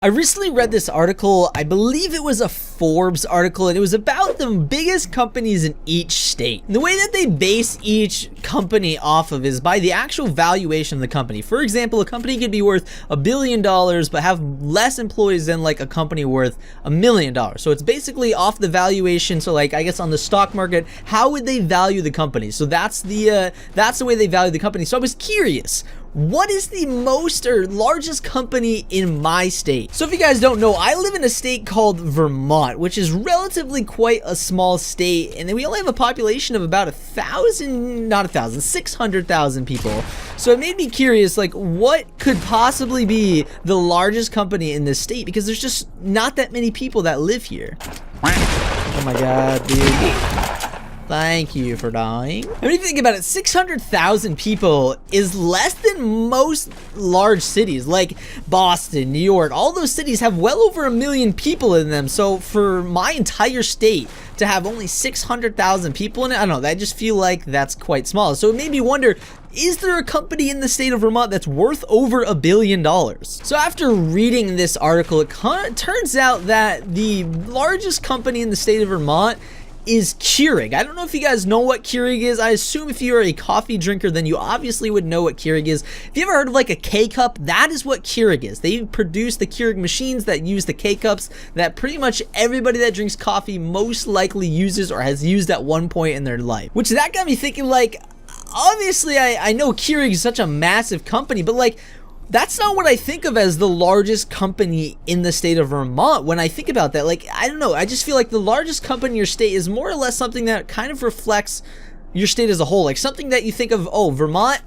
I recently read this article, I believe it was a Forbes article, and it was about the biggest companies in each state. And the way that they base each company off of is by the actual valuation of the company. For example, a company could be worth $1 billion but have less employees than like a company worth $1 million. So it's basically off the valuation. So like I guess on the stock market, how would they value the company? So that's the way they value the company. So I was curious, what is the most or largest company in my state? So if you guys don't know, I live in a state called Vermont, which is relatively quite a small state, and we only have a population of about 600,000 people. So it made me curious, like, what could possibly be the largest company in this state? Because there's just not that many people that live here. Oh my god, dude. Thank you for dying. I mean, if you think about it, 600,000 people is less than most large cities like Boston, New York. All those cities have well over 1 million people in them. So for my entire state to have only 600,000 people in it, I don't know, I just feel like that's quite small. So it made me wonder, is there a company in the state of Vermont that's worth over $1 billion? So after reading this article, it turns out that the largest company in the state of Vermont is Keurig. I don't know if you guys know what Keurig is. I assume if you're a coffee drinker, then you obviously would know what Keurig is. If you ever heard of like a K-Cup, that is what Keurig is. They produce the Keurig machines that use the K-Cups that pretty much everybody that drinks coffee most likely uses or has used at one point in their life. Which that got me thinking, like, obviously I know Keurig is such a massive company, but like, that's not what I think of as the largest company in the state of Vermont. When I think about that, like, I don't know, I just feel like the largest company in your state is more or less something that kind of reflects your state as a whole. Like something that you think of, oh, Vermont,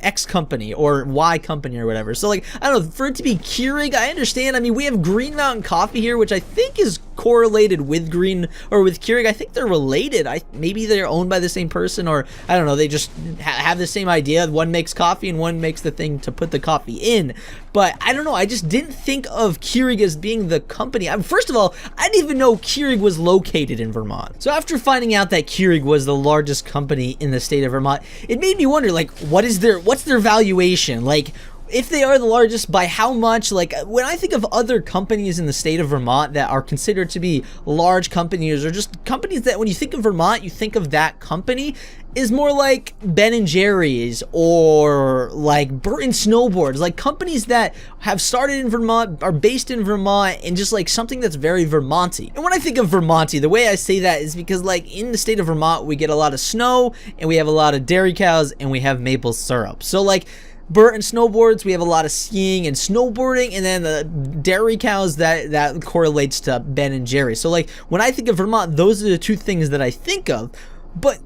X company or Y company or whatever. So like, I don't know, for it to be Keurig, I understand. I mean, we have Green Mountain Coffee here, which I think is correlated with Keurig. I think they're related. Maybe they're owned by the same person, or I don't know, they just have the same idea. One makes coffee and one makes the thing to put the coffee in. But I don't know, I just didn't think of Keurig as being the company. First of all, I didn't even know Keurig was located in Vermont. So after finding out that Keurig was the largest company in the state of Vermont, it made me wonder, like, what's their valuation? Like, if they are the largest, by how much? Like, when I think of other companies in the state of Vermont that are considered to be large companies, or just companies that when you think of Vermont, you think of that company, is more like Ben & Jerry's or like Burton Snowboards, like companies that have started in Vermont, are based in Vermont, and just like something that's very Vermonty. And when I think of Vermonty, the way I say that is because like in the state of Vermont, we get a lot of snow and we have a lot of dairy cows and we have maple syrup. So like Burton Snowboards, we have a lot of skiing and snowboarding, and then the dairy cows, that correlates to Ben & Jerry's. So like when I think of Vermont, those are the two things that I think of. But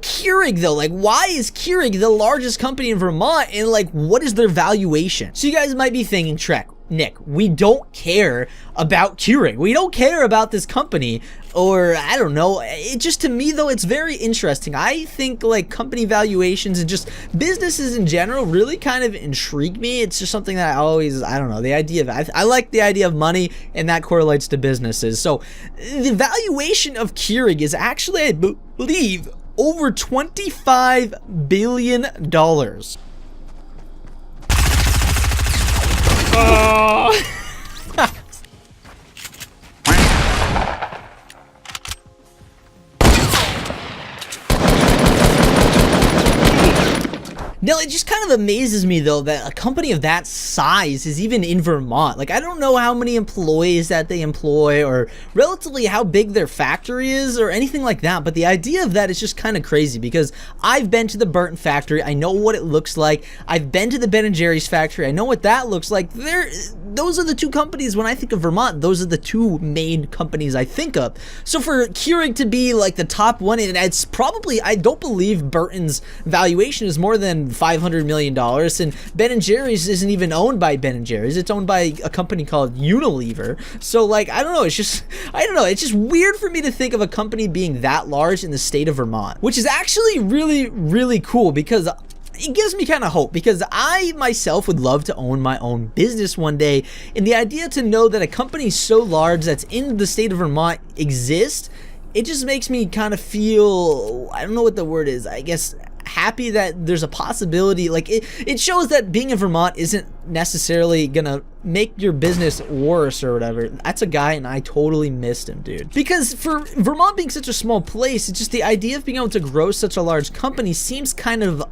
Keurig though, like, why is Keurig the largest company in Vermont, and like what is their valuation? So you guys might be thinking, Nick, we don't care about Keurig. We don't care about this company, or I don't know. It just, to me though, it's very interesting. I think like company valuations and just businesses in general really kind of intrigue me. It's just something that I don't know, the idea of, I like the idea of money, and that correlates to businesses. So the valuation of Keurig is actually, I believe, over $25 billion. Now, it just kind of amazes me, though, that a company of that size is even in Vermont. Like, I don't know how many employees that they employ, or relatively how big their factory is, or anything like that. But the idea of that is just kind of crazy, because I've been to the Burton factory. I know what it looks like. I've been to the Ben & Jerry's factory. I know what that looks like. Those are the two companies, when I think of Vermont, those are the two main companies I think of. So for Keurig to be like the top one, and it's probably, I don't believe Burton's valuation is more than $500 million, and Ben & Jerry's isn't even owned by Ben & Jerry's. It's owned by a company called Unilever. So like, I don't know, it's just weird for me to think of a company being that large in the state of Vermont, which is actually really, really cool, because it gives me kind of hope, because I myself would love to own my own business one day, and the idea to know that a company so large that's in the state of Vermont exists, it just makes me kind of feel, I don't know what the word is, I guess, happy that there's a possibility. Like it shows that being in Vermont isn't necessarily gonna make your business worse or whatever. That's a guy, and I totally missed him, dude. Because for Vermont being such a small place, it's just the idea of being able to grow such a large company seems kind of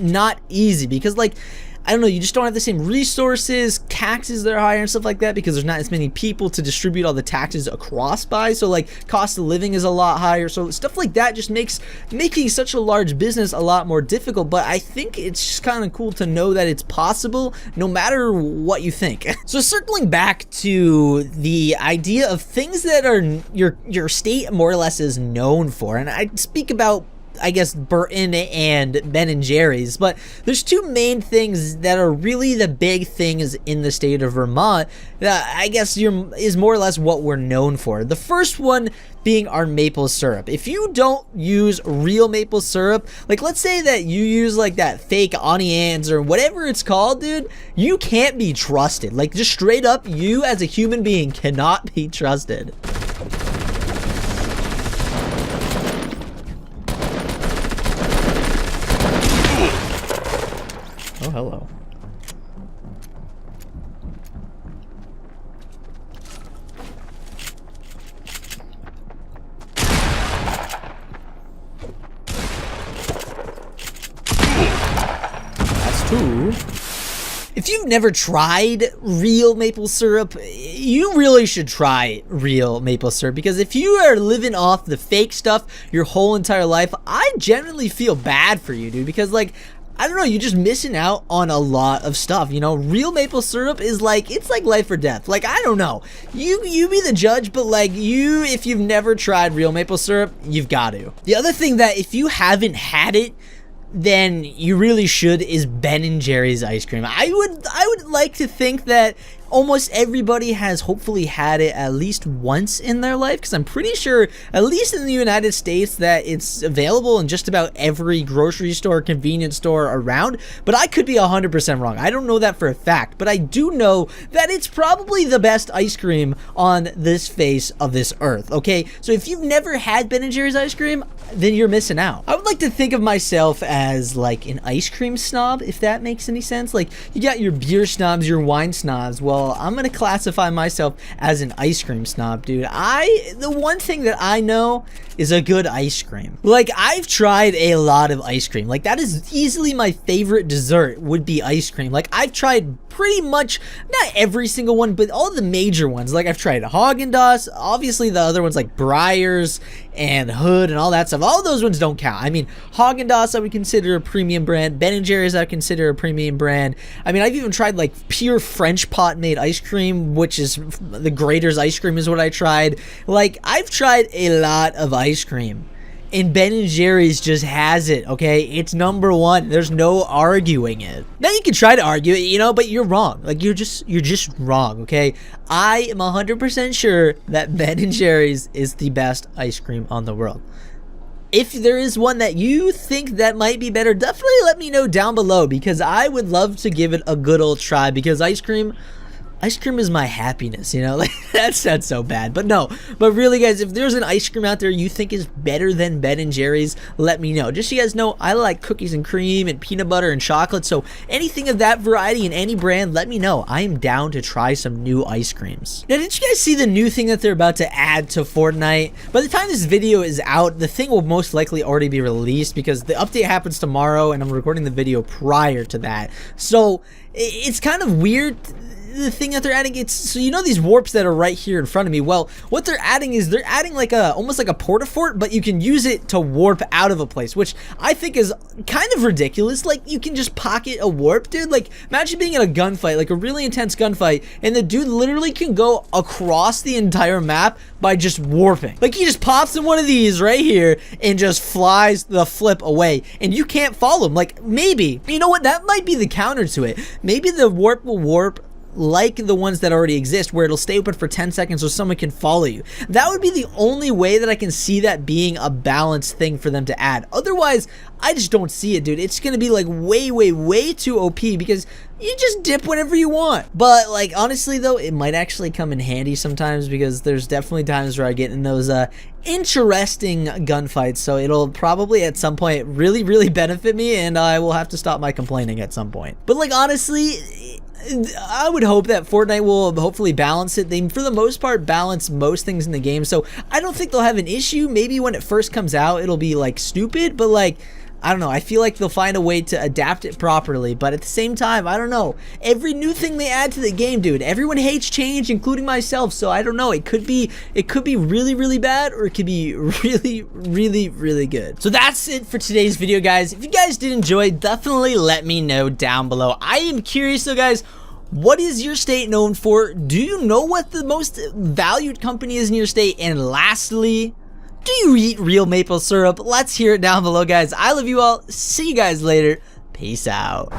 not easy, because like, I don't know, you just don't have the same resources, taxes that are higher and stuff like that, because there's not as many people to distribute all the taxes across by, so like cost of living is a lot higher, so stuff like that just makes making such a large business a lot more difficult. But I think it's just kind of cool to know that it's possible no matter what you think. So circling back to the idea of things that are your state more or less is known for, and I speak about, I guess, Burton and Ben & Jerry's, but there's two main things that are really the big things in the state of Vermont that I guess is more or less what we're known for. The first one being our maple syrup. If you don't use real maple syrup, like let's say that you use like that fake onions or whatever it's called, dude, you can't be trusted. Like just straight up, you as a human being cannot be trusted. Oh, hello. That's two. If you've never tried real maple syrup, you really should try real maple syrup, because if you are living off the fake stuff your whole entire life, I genuinely feel bad for you, dude, because like, I don't know, you're just missing out on a lot of stuff, you know? Real maple syrup is like, it's like life or death. Like, I don't know. You be the judge, but like if you've never tried real maple syrup, you've got to. The other thing that if you haven't had it, then you really should is Ben & Jerry's ice cream. I would like to think that almost everybody has hopefully had it at least once in their life, because I'm pretty sure, at least in the United States, that it's available in just about every grocery store, convenience store around. But I could be 100% wrong. I don't know that for a fact, but I do know that it's probably the best ice cream on this face of this earth, okay? So if you've never had Ben & Jerry's ice cream, then you're missing out. I would like to think of myself as like an ice cream snob, if that makes any sense. Like, you got your beer snobs, your wine snobs. Well, I'm gonna classify myself as an ice cream snob, dude. The one thing that I know is a good ice cream. Like, I've tried a lot of ice cream. Like, that is easily my favorite dessert, would be ice cream. Like, I've tried pretty much, not every single one, but all the major ones. Like, I've tried Haagen-Dazs, obviously the other ones like Breyers and Hood and all that stuff. All those ones don't count. I mean, Haagen-Dazs I would consider a premium brand. Ben & Jerry's I would consider a premium brand. I mean, I've even tried like pure French pot made ice cream, which is the Grater's ice cream is what I tried. Like, I've tried a lot of ice cream, and Ben & Jerry's just has it, okay? It's number one. There's no arguing it. Now you can try to argue it, you know, but you're wrong. Like, you're just wrong, okay? I am 100% sure that Ben & Jerry's is the best ice cream on the world. If there is one that you think that might be better, definitely let me know down below, because I would love to give it a good old try, because ice cream is my happiness, you know? Like, that sounds so bad, but no. But really, guys, if there's an ice cream out there you think is better than Ben & Jerry's, let me know. Just so you guys know, I like cookies and cream and peanut butter and chocolate, so anything of that variety in any brand, let me know. I am down to try some new ice creams. Now, did you guys see the new thing that they're about to add to Fortnite? By the time this video is out, the thing will most likely already be released, because the update happens tomorrow, and I'm recording the video prior to that. So, it's kind of weird, the thing that they're adding. It's, so you know these warps that are right here in front of me? Well, what they're adding is they're adding like almost like a porta-fort, but you can use it to warp out of a place, which I think is kind of ridiculous. Like, you can just pocket a warp, dude. Like, imagine being in a gunfight, like a really intense gunfight, and the dude literally can go across the entire map by just warping. Like, he just pops in one of these right here and just flies the flip away, and you can't follow him. Like, maybe, you know what, that might be the counter to it. Maybe the warp will warp like the ones that already exist, where it'll stay open for 10 seconds so someone can follow you. That would be the only way that I can see that being a balanced thing for them to add. Otherwise, I just don't see it, dude. It's gonna be like way too OP, because you just dip whenever you want. But like honestly though, it might actually come in handy sometimes because there's definitely times where I get in those interesting gunfights, so it'll probably at some point really benefit me, and I will have to stop my complaining at some point. But like honestly, I would hope that Fortnite will hopefully balance it. They, for the most part, balance most things in the game, so I don't think they'll have an issue. Maybe when it first comes out, it'll be like stupid, but like, I don't know, I feel like they'll find a way to adapt it properly, but at the same time, I don't know. Every new thing they add to the game, dude, everyone hates change, including myself, so I don't know. It could be really bad, or it could be really good. So that's it for today's video, guys. If you guys did enjoy, definitely let me know down below. I am curious though, guys, what is your state known for? Do you know what the most valued company is in your state? And lastly, do you eat real maple syrup? Let's hear it down below, guys. I love you all. See you guys later. Peace out.